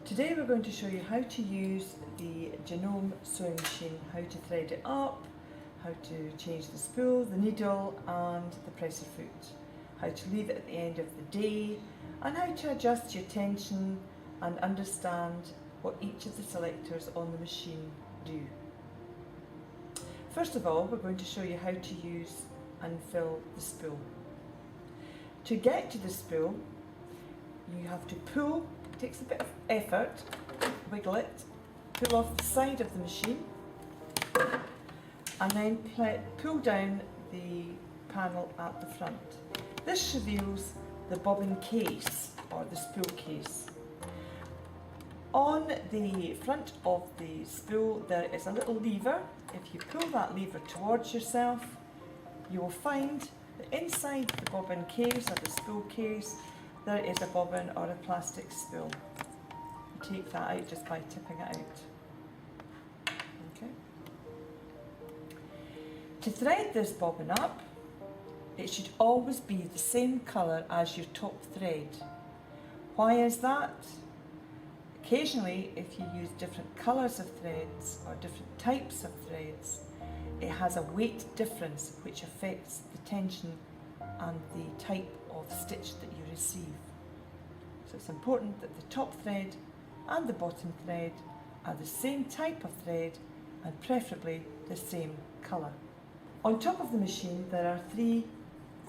Today we're going to show you how to use the Janome sewing machine, how to thread it up, how to change the spool, the needle and the presser foot, how to leave it at the end of the day, and how to adjust your tension and understand what each of the selectors on the machine do. First of all, we're going to show you how to use and fill the spool. To get to the spool, you have to pull. It takes a bit of effort, wiggle it, pull off the side of the machine and then pull down the panel at the front. This reveals the bobbin case or the spool case. On the front of the spool there is a little lever. If you pull that lever towards yourself, you will find that inside the bobbin case or the spool case there is a bobbin or a plastic spool. You take that out just by tipping it out. Okay. To thread this bobbin up, it should always be the same colour as your top thread. Why is that? Occasionally, if you use different colours of threads or different types of threads, it has a weight difference which affects the tension and the type of stitch that you receive. So it's important that the top thread and the bottom thread are the same type of thread and preferably the same colour. On top of the machine there are 3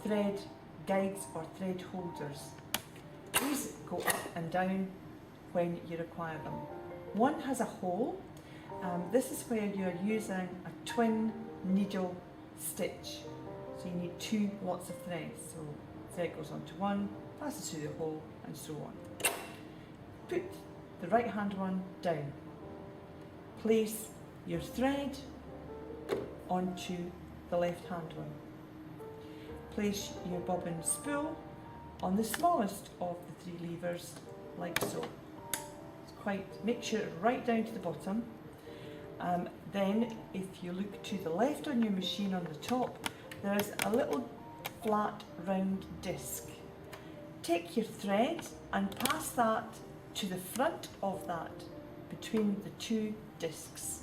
thread guides or thread holders. These go up and down when you require them. One has a hole. This is where you are using a twin needle stitch. So you need 2 lots of threads. So thread goes onto one, passes through the hole and so on. Put the right hand one down. Place your thread onto the left hand one. Place your bobbin spool on the smallest of the 3 levers like so. Make sure it's right down to the bottom. Then if you look to the left on your machine on the top, there's a little flat round disc. Take your thread and pass that to the front of that between the 2 discs.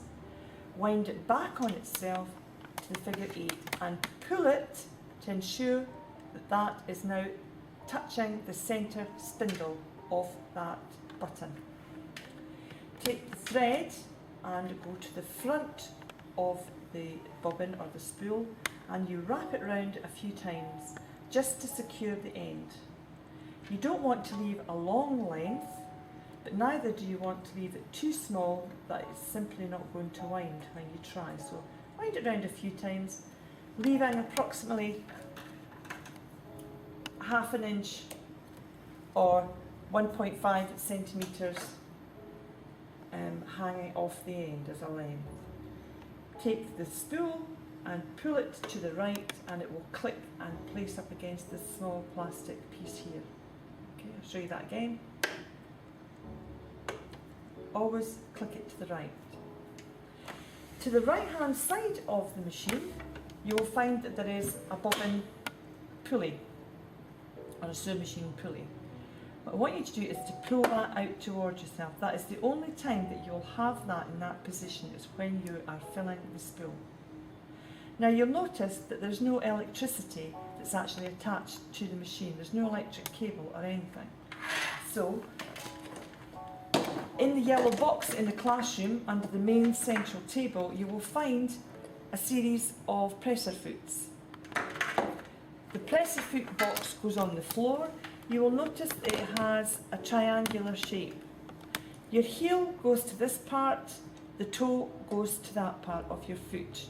Wind it back on itself to the figure 8 and pull it to ensure that that is now touching the centre spindle of that button. Take the thread and go to the front of the bobbin or the spool and you wrap it round a few times just to secure the end. You don't want to leave a long length, but neither do you want to leave it too small that it's simply not going to wind when you try. So wind it round a few times, leaving approximately ½ an inch or 1.5 centimetres hanging off the end as a length. Take the spool and pull it to the right and it will click and place up against this small plastic piece here. Okay, I'll show you that again. Always click it to the right. To the right hand side of the machine you will find that there is a bobbin pulley or a sewing machine pulley. What I want you to do is to pull that out towards yourself. That is the only time that you'll have that in that position, is when you are filling the spool. Now you'll notice that there's no electricity that's actually attached to the machine. There's no electric cable or anything. So in the yellow box in the classroom under the main central table you will find a series of presser foots. The presser foot box goes on the floor. You will notice that it has a triangular shape. Your heel goes to this part, the toe goes to that part of your foot.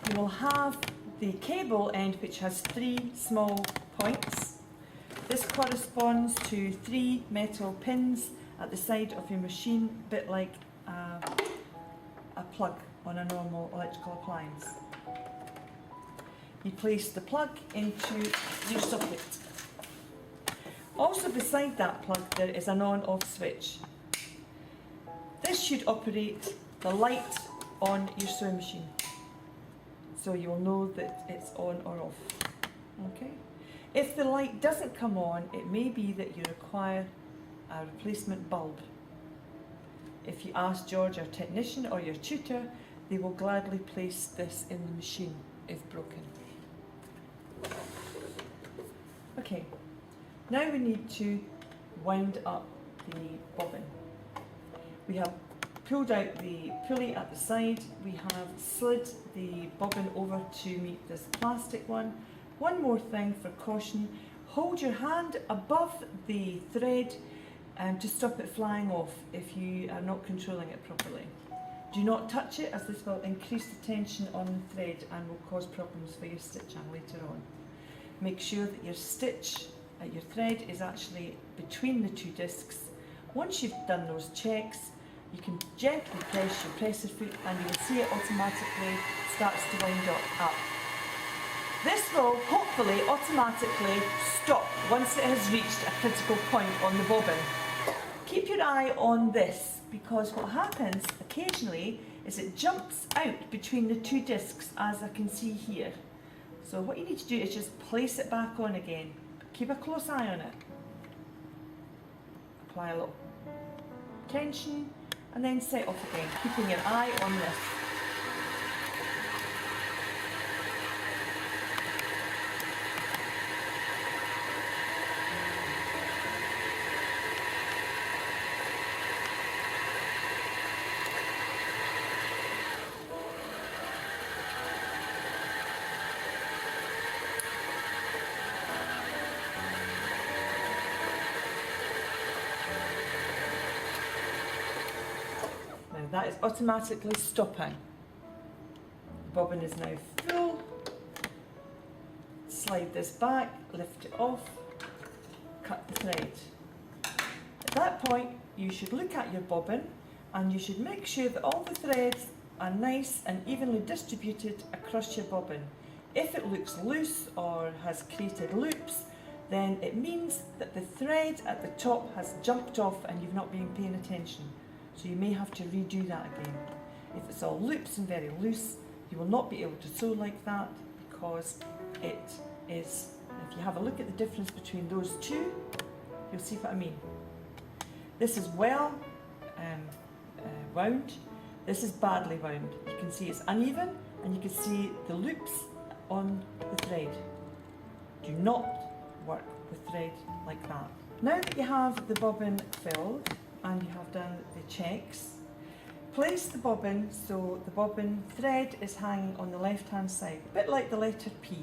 You will have the cable end which has 3 small points. This corresponds to 3 metal pins at the side of your machine, a bit like a plug on a normal electrical appliance. You place the plug into your socket. Also beside that plug there is an on-off switch. This should operate the light on your sewing machine, so you'll know that it's on or off. Okay. If the light doesn't come on, it may be that you require a replacement bulb. If you ask George, our technician, or your tutor, they will gladly place this in the machine if broken. Okay, now we need to wind up the bobbin. We have pulled out the pulley at the side, we have slid the bobbin over to meet this plastic one. One more thing for caution, hold your hand above the thread to stop it flying off if you are not controlling it properly. Do not touch it, as this will increase the tension on the thread and will cause problems for your stitching later on. Make sure that your stitch at your thread is actually between the two discs. Once you've done those checks, you can gently press your presser foot and you will see it automatically starts to wind up. This will hopefully automatically stop once it has reached a critical point on the bobbin. Keep your eye on this, because what happens occasionally is it jumps out between the two discs, as I can see here. So what you need to do is just place it back on again. Keep a close eye on it. Apply a little tension and then set off again, keeping your eye on this. That is automatically stopping. The bobbin is now full. Slide this back, lift it off, cut the thread. At that point, you should look at your bobbin and you should make sure that all the threads are nice and evenly distributed across your bobbin. If it looks loose or has created loops, then it means that the thread at the top has jumped off and you've not been paying attention. So you may have to redo that again. If it's all loops and very loose, you will not be able to sew like that because it is. If you have a look at the difference between those two, you'll see what I mean. This is well wound. This is badly wound. You can see it's uneven and you can see the loops on the thread. Do not work with thread like that. Now that you have the bobbin filled, and you have done the checks, place the bobbin so the bobbin thread is hanging on the left hand side, a bit like the letter P.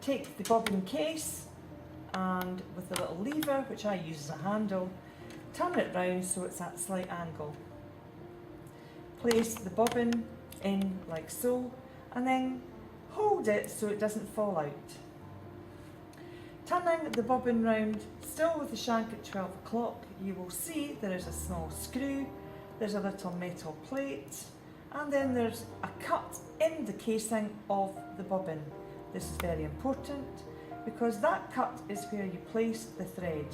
Take the bobbin case and with the little lever, which I use as a handle, turn it round so it's at a slight angle. Place the bobbin in like so and then hold it so it doesn't fall out. Turning the bobbin round, still with the shank at 12 o'clock, you will see there is a small screw, there's a little metal plate, and then there's a cut in the casing of the bobbin. This is very important because that cut is where you place the thread,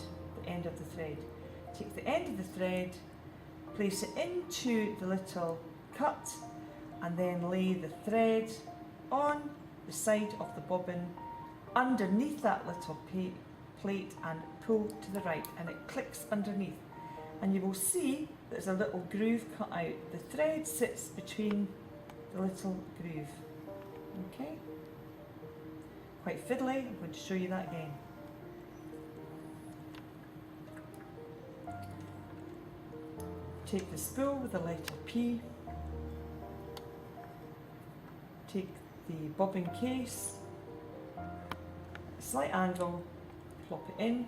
the end of the thread. Take the end of the thread, place it into the little cut, and then lay the thread on the side of the bobbin underneath that little plate and pull to the right, and it clicks underneath and you will see there's a little groove cut out. The thread sits between the little groove. Okay? Quite fiddly, I'm going to show you that again. Take the spool with the letter P, take the bobbin case, slight angle, plop it in,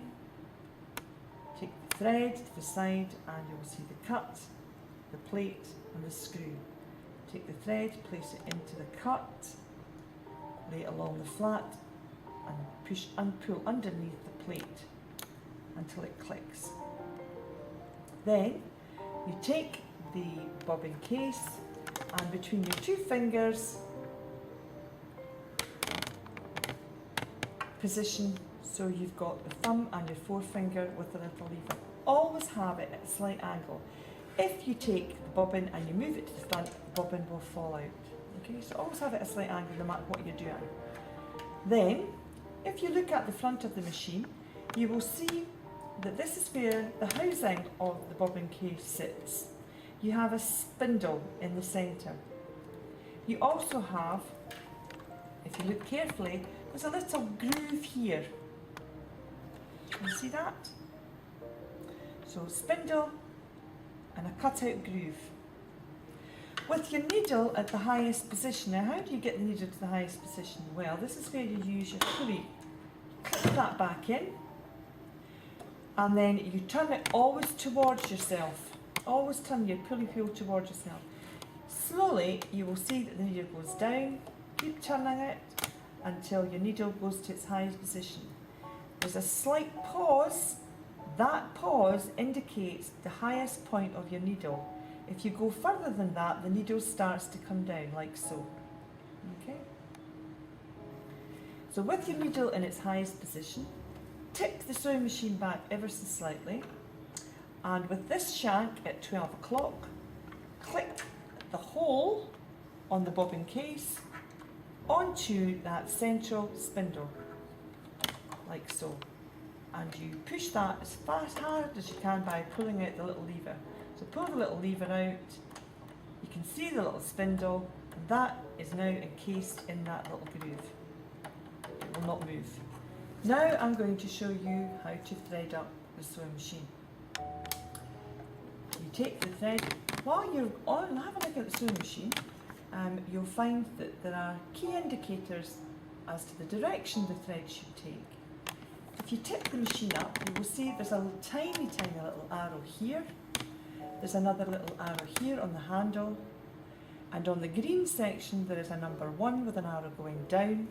take the thread to the side and you will see the cut, the plate and the screw. Take the thread, place it into the cut, lay it along the flat and push and pull underneath the plate until it clicks. Then you take the bobbin case and between your two fingers position so you've got the thumb and your forefinger with the little lever. Always have it at a slight angle. If you take the bobbin and you move it to the front, the bobbin will fall out. Okay, so always have it at a slight angle no matter what you're doing. Then, if you look at the front of the machine, you will see that this is where the housing of the bobbin case sits. You have a spindle in the centre. You also have, if you look carefully, there's a little groove here. Can you see that? So spindle and a cut-out groove. With your needle at the highest position, now how do you get the needle to the highest position? Well, this is where you use your pulley. Clip that back in, and then you turn it always towards yourself. Always turn your pulley wheel towards yourself. Slowly, you will see that the needle goes down. Keep turning it until your needle goes to its highest position. There's a slight pause. That pause indicates the highest point of your needle. If you go further than that, the needle starts to come down, like so. Okay? So with your needle in its highest position, tip the sewing machine back ever so slightly, and with this shank at 12 o'clock, click the hole on the bobbin case onto that central spindle, like so. And you push that as hard as you can by pulling out the little lever. So pull the little lever out, you can see the little spindle, and that is now encased in that little groove. It will not move. Now I'm going to show you how to thread up the sewing machine. You take the thread, while you're on, have a look at the sewing machine, you'll find that there are key indicators as to the direction the thread should take. If you tip the machine up, you will see there's a tiny little arrow here. There's another little arrow here on the handle. And on the green section, there is a number 1 with an arrow going down.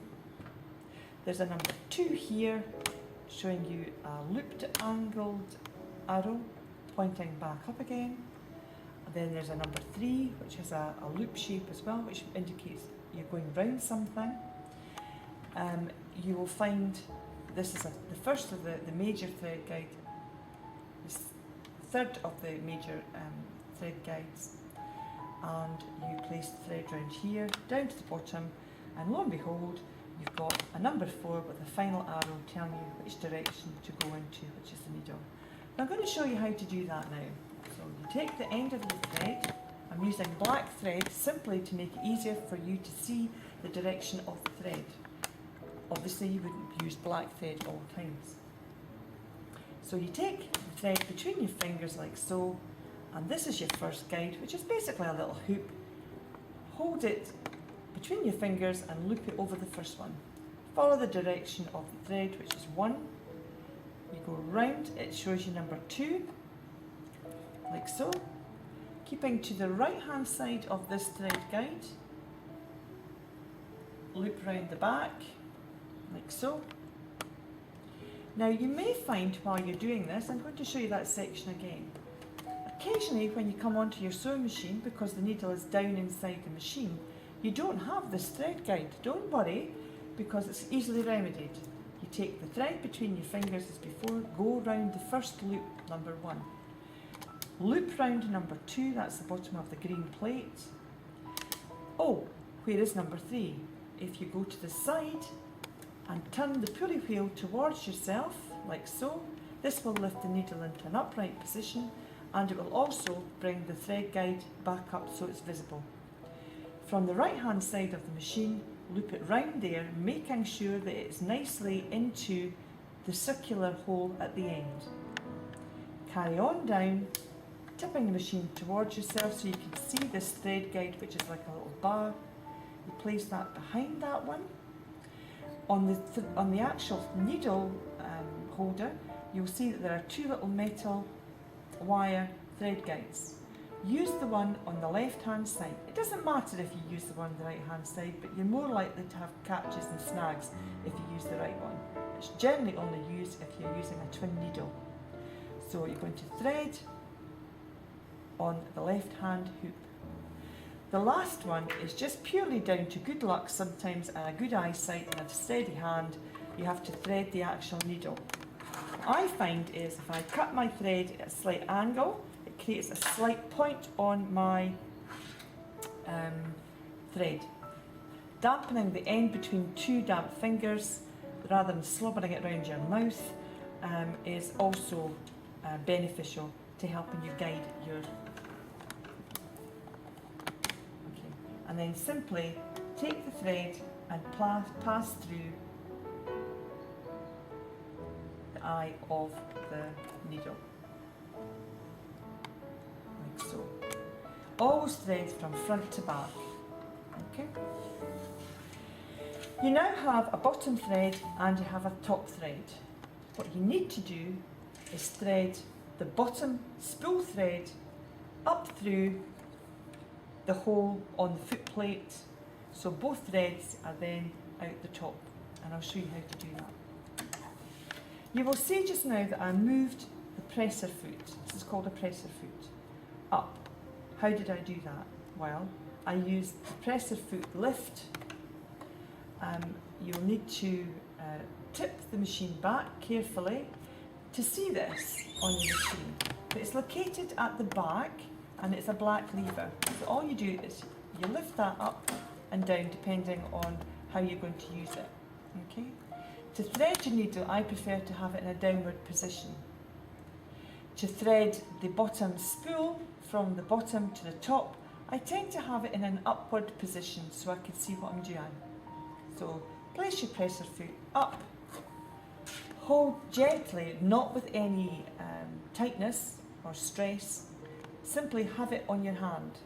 There's a number 2 here, showing you a looped angled arrow pointing back up again. And then there's a number 3, which has a loop shape as well, which indicates you're going round something. You will find this is the first of the major thread guide, the third of the major thread guides, and you place the thread round here, down to the bottom, and lo and behold, you've got a number 4 with a final arrow telling you which direction to go into, which is the needle. Now I'm going to show you how to do that now. So you take the end of the thread, I'm using black thread simply to make it easier for you to see the direction of the thread. Obviously you wouldn't use black thread all times. So you take the thread between your fingers like so, and this is your first guide, which is basically a little hoop. Hold it between your fingers and loop it over the first one. Follow the direction of the thread, which is 1. You go round, it shows you number 2, like so. Keeping to the right hand side of this thread guide, loop round the back, like so. Now you may find while you're doing this, I'm going to show you that section again. Occasionally when you come onto your sewing machine, because the needle is down inside the machine, you don't have this thread guide. Don't worry, because it's easily remedied. You take the thread between your fingers as before, go round the first loop, number 1. Loop round number 2, that's the bottom of the green plate. Oh, where is number 3? If you go to the side and turn the pulley wheel towards yourself, like so, this will lift the needle into an upright position, and it will also bring the thread guide back up so it's visible. From the right hand side of the machine, loop it round there, making sure that it's nicely into the circular hole at the end. Carry on down, tipping the machine towards yourself so you can see this thread guide, which is like a little bar. You place that behind that one. On the actual needle holder, you'll see that there are 2 little metal wire thread guides. Use the one on the left hand side. It doesn't matter if you use the one on the right hand side, but you're more likely to have catches and snags if you use the right one. It's generally only used if you're using a twin needle. So you're going to thread on the left hand hoop. The last one is just purely down to good luck sometimes and a good eyesight and a steady hand. You have to thread the actual needle. What I find is if I cut my thread at a slight angle, it creates a slight point on my thread, dampening the end between 2 damp fingers rather than slobbering it around your mouth. is also beneficial to helping you guide your. Okay. And then simply take the thread and pass through the eye of the needle, like so. Always thread from front to back. Okay. You now have a bottom thread and you have a top thread. What you need to do is thread the bottom spool thread up through the hole on the foot plate, so both threads are then out the top, and I'll show you how to do that. You will see just now that I moved the presser foot, this is called a presser foot, up. How did I do that? Well, I used the presser foot lift. You'll need to tip the machine back carefully to see this on your machine. But it's located at the back and it's a black lever. So all you do is you lift that up and down depending on how you're going to use it. Okay? To thread your needle, I prefer to have it in a downward position. To thread the bottom spool from the bottom to the top, I tend to have it in an upward position so I can see what I'm doing. So place your presser foot up, hold gently, not with any tightness or stress, simply have it on your hand.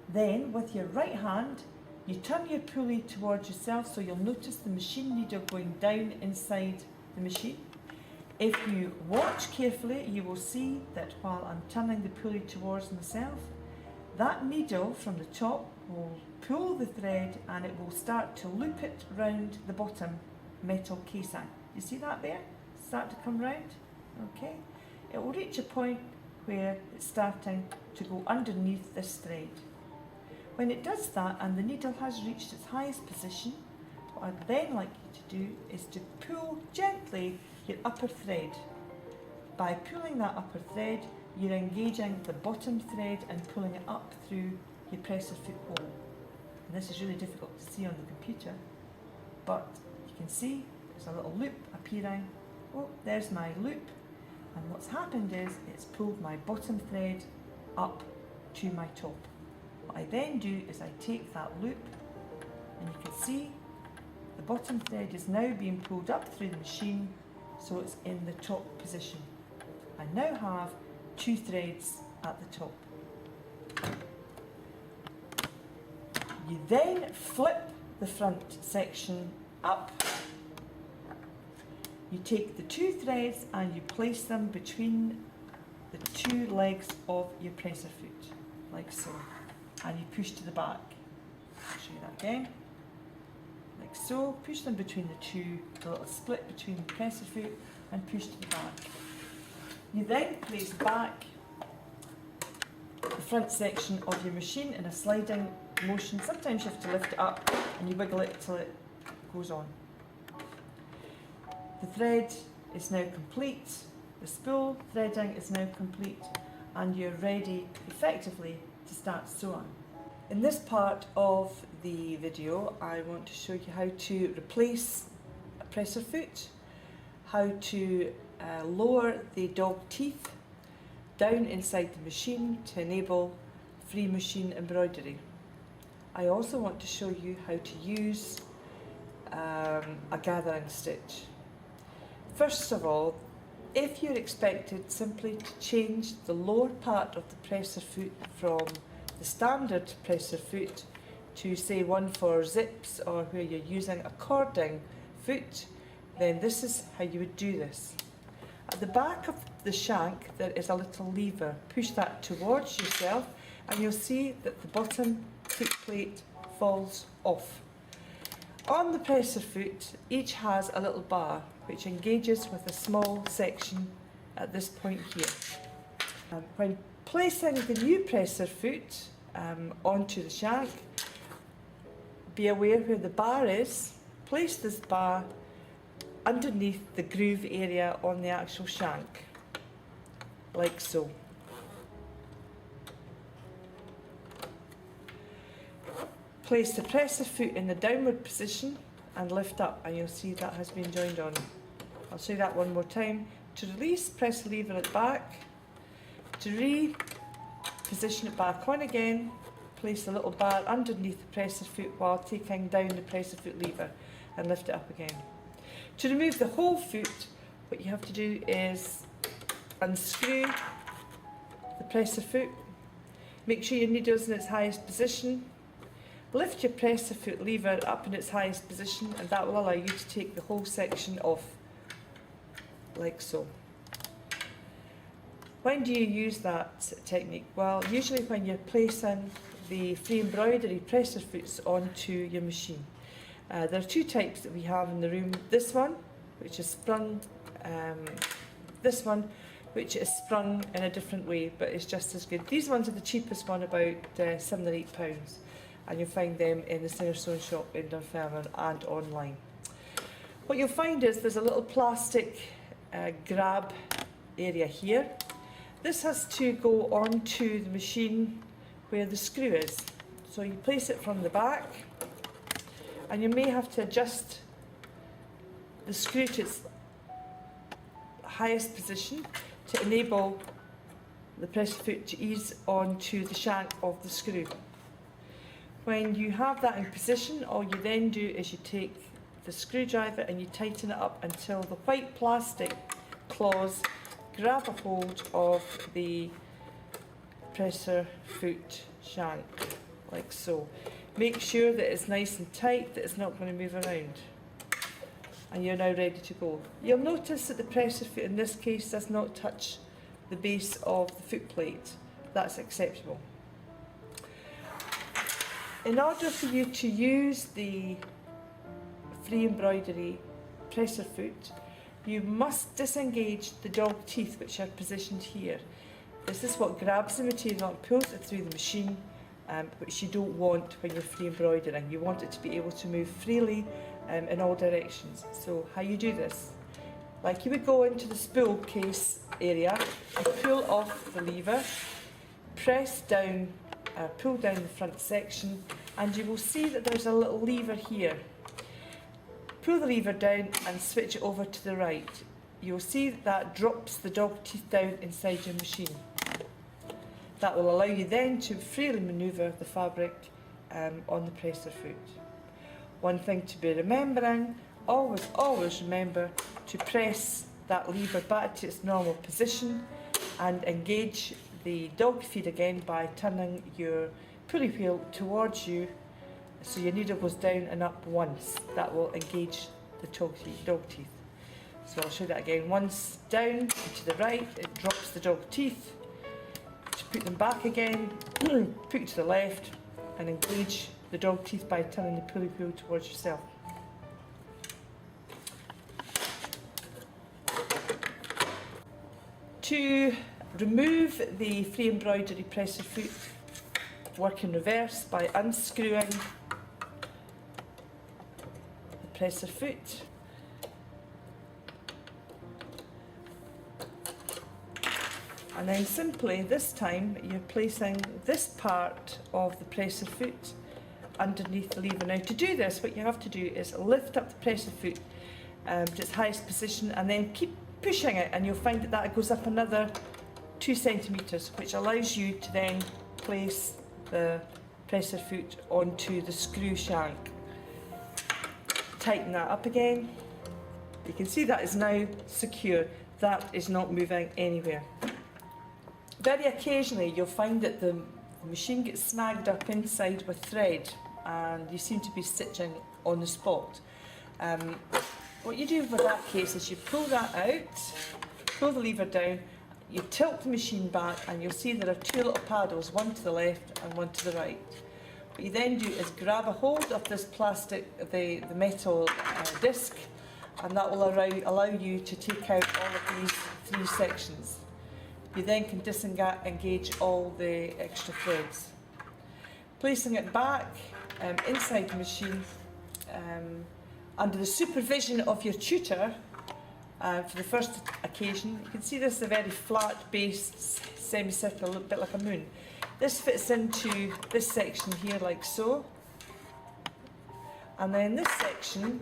Then with your right hand, you turn your pulley towards yourself, so you'll notice the machine needle going down inside the machine. If you watch carefully, you will see that while I'm turning the pulley towards myself, that needle from the top will pull the thread and it will start to loop it round the bottom metal casing. You see that there? Start to come round? Okay. It will reach a point where it's starting to go underneath this thread. When it does that and the needle has reached its highest position, what I'd then like you to do is to pull gently your upper thread. By pulling that upper thread, you're engaging the bottom thread and pulling it up through your presser foot hole. And this is really difficult to see on the computer, but you can see there's a little loop appearing. Oh, there's my loop. And what's happened is it's pulled my bottom thread up to my top. What I then do is I take that loop, and you can see the bottom thread is now being pulled up through the machine, so it's in the top position. I now have two threads at the top. You then flip the front section up. You take the two threads and you place them between the two legs of your presser foot, like so, and you push to the back. I'll show you that again. Like so, push them between the little split between the presser foot, and push to the back. You then place back the front section of your machine in a sliding motion. Sometimes you have to lift it up and you wiggle it till it goes on. The thread is now complete, the spool threading is now complete, and you're ready effectively to start sewing. In this part of the video, I want to show you how to replace a presser foot, how to lower the dog teeth down inside the machine to enable free machine embroidery. I also want to show you how to use a gathering stitch. First of all, if you're expected simply to change the lower part of the presser foot from the standard presser foot to, say, one for zips or where you're using a cording foot, then this is how you would do this. At the back of the shank there is a little lever. Push that towards yourself and you'll see that the bottom foot plate falls off. On the presser foot, each has a little bar which engages with a small section at this point here. When placing the new presser foot onto the shank, be aware where the bar is. Place this bar underneath the groove area on the actual shank, like so. Place the presser foot in the downward position and lift up, and you'll see that has been joined on. I'll say that one more time. To release, press the lever at the back. To reposition it back on again, place a little bar underneath the presser foot while taking down the presser foot lever and lift it up again. To remove the whole foot, what you have to do is unscrew the presser foot, make sure your needle's in its highest position, lift your presser foot lever up in its highest position, and that will allow you to take the whole section off, like so. When do you use that technique? Well, usually when you're placing the free embroidery presser foots onto your machine. There are two types that we have in the room. This one, which is sprung, this one, which is sprung in a different way, but it's just as good. These ones are the cheapest one, about £7 or £8, and you'll find them in the Singer Sewing Shop in Dunfermline and online. What you'll find is there's a little plastic grab area here. This has to go onto the machine where the screw is. So you place it from the back, and you may have to adjust the screw to its highest position to enable the presser foot to ease onto the shank of the screw. When you have that in position, all you then do is you take the screwdriver and you tighten it up until the white plastic claws grab a hold of the presser foot shank, like so. Make sure that it's nice and tight, that it's not going to move around. And you're now ready to go. You'll notice that the presser foot in this case does not touch the base of the foot plate. That's acceptable. In order for you to use the free embroidery presser foot, you must disengage the dog teeth, which are positioned here. This is what grabs the material and pulls it through the machine, which you don't want when you're free embroidering. You want it to be able to move freely in all directions. So how you do this? Like you would go into the spool case area, you pull off the lever, press down, pull down the front section, and you will see that there's a little lever here. Pull the lever down and switch it over to the right. You'll see that drops the dog teeth down inside your machine. That will allow you then to freely manoeuvre the fabric on the presser foot. One thing to be remembering, always remember to press that lever back to its normal position and engage the dog feed again by turning your pulley wheel towards you so your needle goes down and up once. That will engage the dog teeth. So I'll show that again. Once down and to the right, it drops the dog teeth. To put them back again, put it to the left and engage the dog teeth by turning the pulley wheel towards yourself. To remove the free embroidery presser foot, work in reverse by unscrewing the presser foot. And then simply, this time, you're placing this part of the presser foot underneath the lever. Now to do this, what you have to do is lift up the presser foot to its highest position and then keep pushing it, and you'll find that that goes up another 2 centimetres, which allows you to then place the presser foot onto the screw shank. Tighten that up again. You can see that is now secure. That is not moving anywhere. Very occasionally you'll find that the machine gets snagged up inside with thread and you seem to be stitching on the spot. What you do for that case is you pull that out, pull the lever down, you tilt the machine back, and you'll see there are 2 little paddles, one to the left and one to the right. What you then do is grab a hold of this plastic, the metal disc, and that will allow you to take out all of these 3 sections. You then can disengage all the extra threads. Placing it back inside the machine under the supervision of your tutor for the first occasion. You can see this is a very flat based semicircle, a bit like a moon. This fits into this section here like so, and then this section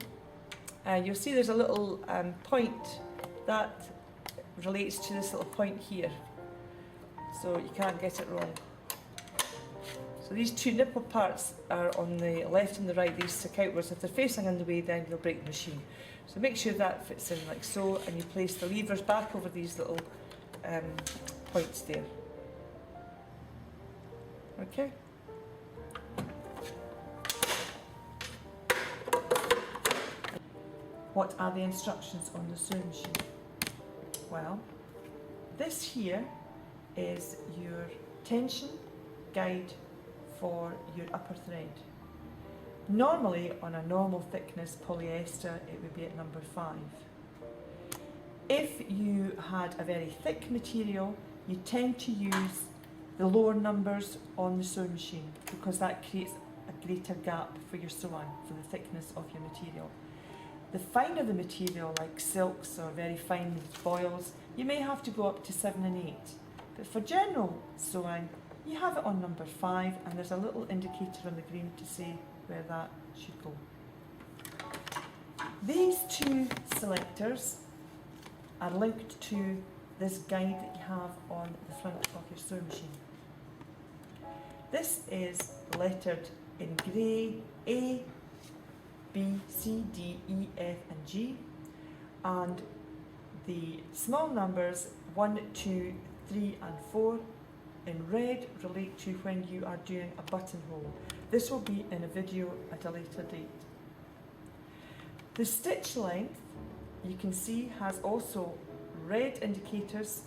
you'll see there's a little point that relates to this little point here, so you can't get it wrong. So these two nipple parts are on the left and the right, these stick outwards. If they're facing in the way, then you'll break the machine. So make sure that fits in like so, and you place the levers back over these little points there. Okay. What are the instructions on the sewing machine? Well, this here is your tension guide for your upper thread. Normally, on a normal thickness polyester, it would be at number 5. If you had a very thick material, you tend to use the lower numbers on the sewing machine because that creates a greater gap for your sewing, for the thickness of your material. The finer the material, like silks or very fine foils, you may have to go up to 7 and 8. But for general sewing, you have it on number 5, and there's a little indicator on the green to say where that should go. These two selectors are linked to this guide that you have on the front of your sewing machine. This is lettered in grey A, B, C, D, E, F and G, and the small numbers 1, 2, 3 and 4 in red relate to when you are doing a buttonhole. This will be in a video at a later date. The stitch length, you can see, has also red indicators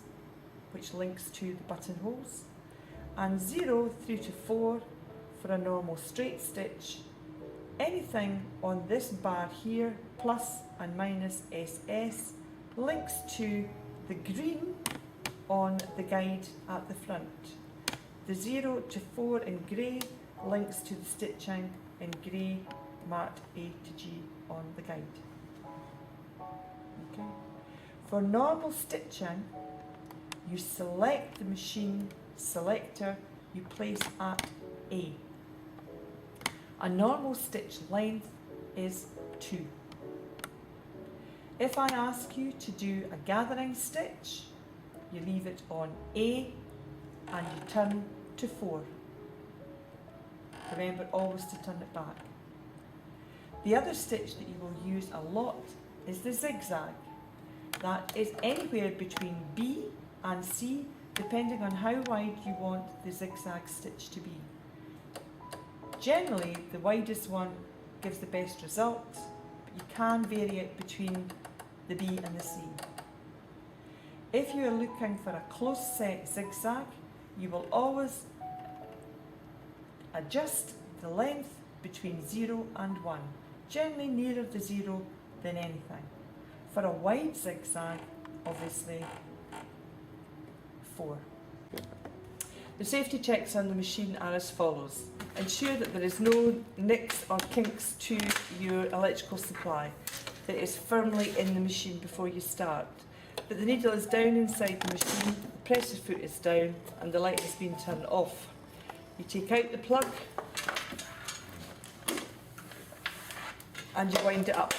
which links to the buttonholes, and 0 through to 4 for a normal straight stitch. Anything on this bar here, plus and minus SS, links to the green on the guide at the front. The 0 to 4 in grey links to the stitching in grey marked A to G on the guide. Okay. For normal stitching, you select the machine selector you place at A. A normal stitch length is 2. If I ask you to do a gathering stitch, you leave it on A and you turn to 4. Remember always to turn it back. The other stitch that you will use a lot is the zigzag. That is anywhere between B and C, depending on how wide you want the zigzag stitch to be. Generally, the widest one gives the best result, but you can vary it between the B and the C. If you are looking for a close set zigzag, you will always adjust the length between 0 and 1, generally nearer the 0 than anything. For a wide zigzag, obviously 4. The safety checks on the machine are as follows. Ensure that there is no nicks or kinks to your electrical supply, that it is firmly in the machine before you start, that the needle is down inside the machine, the presser foot is down and the light has been turned off. You take out the plug and you wind it up.